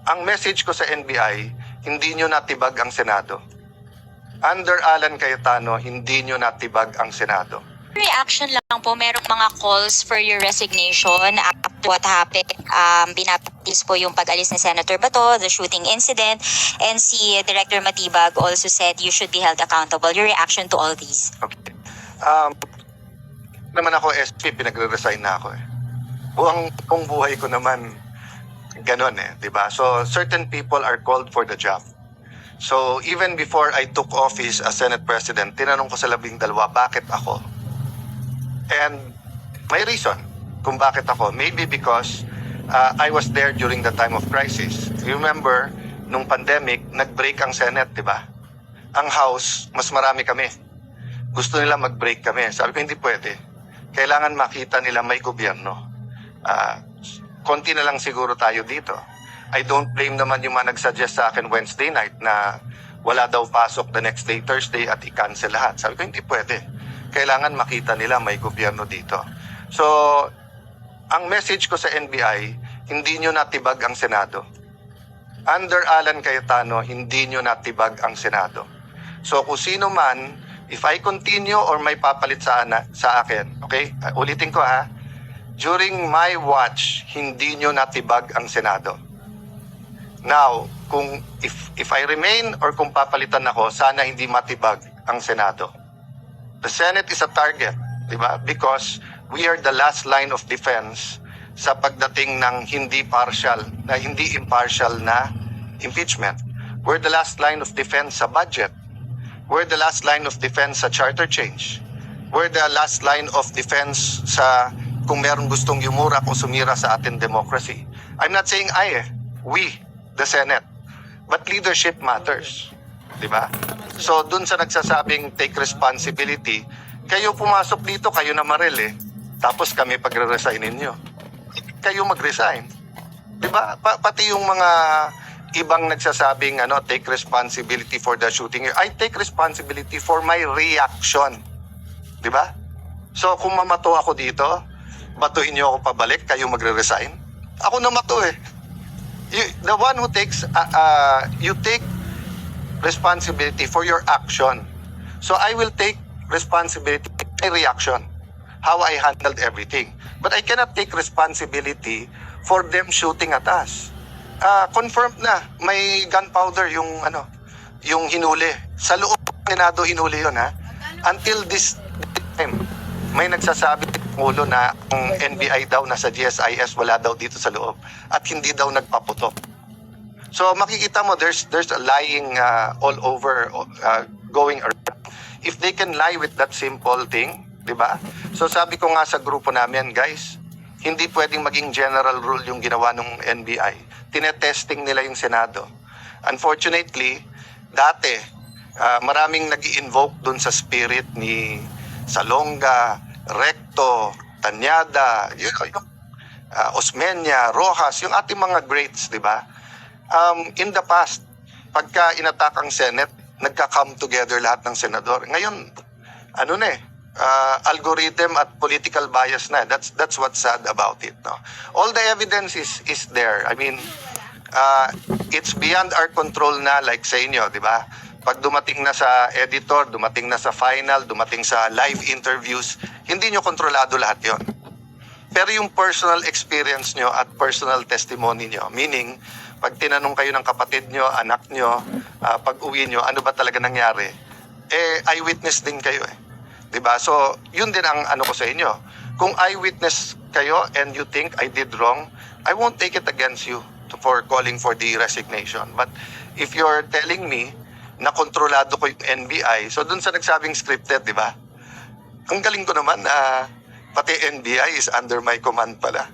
ang message ko sa NBI, hindi nyo natibag ang Senado. Under Alan Cayetano, hindi nyo natibag ang Senado. Reaction lang po, merong mga calls for your resignation after what happened. Binapatis po yung pag-alis ni Senator Bato, the shooting incident, and si Director Matibag also said you should be held accountable. Your reaction to all these? Okay. Naman ako SP, pinagre-resign na ako eh. Buong buhay ko naman ganon eh, di ba? So certain people are called for the job. So even before I took office as Senate President, tinanong ko sa 12, bakit ako? And may reason kung bakit ako. Maybe because I was there during the time of crisis. You remember, nung pandemic, nag-break ang Senate, di ba? Ang House, mas marami kami. Gusto nila mag-break kami. Sabi ko, hindi pwede. Kailangan makita nila may gobyerno. Konti na lang siguro tayo dito. I don't blame naman yung mga nag-suggest sa akin Wednesday night na wala daw pasok the next day, Thursday, at i-cancel lahat. Sabi ko, hindi pwede. Kailangan makita nila may gobyerno dito. So, ang message ko sa NBI, hindi nyo natibag ang Senado. Under Alan Cayetano, hindi nyo natibag ang Senado. So, kung sino man, if I continue or may papalit sa akin, okay? Ulitin ko ha. During my watch, hindi nyo natibag ang Senado. Now, kung if I remain or kung papalitan ako, sana hindi matibag ang Senado. The Senate is a target, di ba? Because we are the last line of defense sa pagdating ng hindi impartial na impeachment. We're the last line of defense sa budget. We're the last line of defense sa charter change. We're the last line of defense sa kung meron gustong yumura o sumira sa ating democracy. I'm not saying we, the Senate. But leadership matters. Diba? So, dun sa nagsasabing take responsibility, kayo pumasok dito, kayo na maril eh. Tapos kami pagre-resignin nyo. Kayo mag-resign. Diba? Pati yung mga ibang nagsasabing take responsibility for the shooting. I take responsibility for my reaction. Diba? So, kung mamato ako dito, batuhin nyo ako pabalik, kayo magre-resign. Ako na mato eh. The one who takes, you take responsibility for your action. So I will take responsibility for my reaction, how I handled everything. But I cannot take responsibility for them shooting at us. Confirmed na, may gunpowder yung hinuli. Sa loob ng Senado hinuli yun ha. Until this time, may nagsasabi ulo na ang NBI daw nasa GSIS, wala daw dito sa loob at hindi daw nagpaputok. So makikita mo there's a lying all over going around. If they can lie with that simple thing, 'di ba? So sabi ko nga sa grupo namin, guys, hindi pwedeng maging general rule yung ginawa ng NBI. Tinetesting nila yung Senado. Unfortunately, dati maraming nag-i-invoke dun sa spirit ni Salonga, Recto, Tanyada, Osmeña, Rojas, yung ating mga greats, di ba? In the past, pagka inattack ang Senate, nagka-come together lahat ng senador. Ngayon, algorithm at political bias na. That's what's sad about it. No? All the evidence is there. I mean, it's beyond our control na, like sa inyo, di ba? Pag dumating na sa editor, dumating na sa final, dumating sa live interviews, hindi nyo kontrolado lahat yon. Pero yung personal experience nyo at personal testimony nyo, meaning, pag tinanong kayo ng kapatid nyo, anak nyo, pag uwi nyo, ano ba talaga nangyari? Eyewitness din kayo eh. Diba? So, yun din ang ko sa inyo. Kung eyewitness kayo and you think I did wrong, I won't take it against you for calling for the resignation. But if you're telling me na kontrolado ko yung NBI. So dun sa nagsabing scripted, di ba? Ang galing ko naman, pati NBI is under my command pala.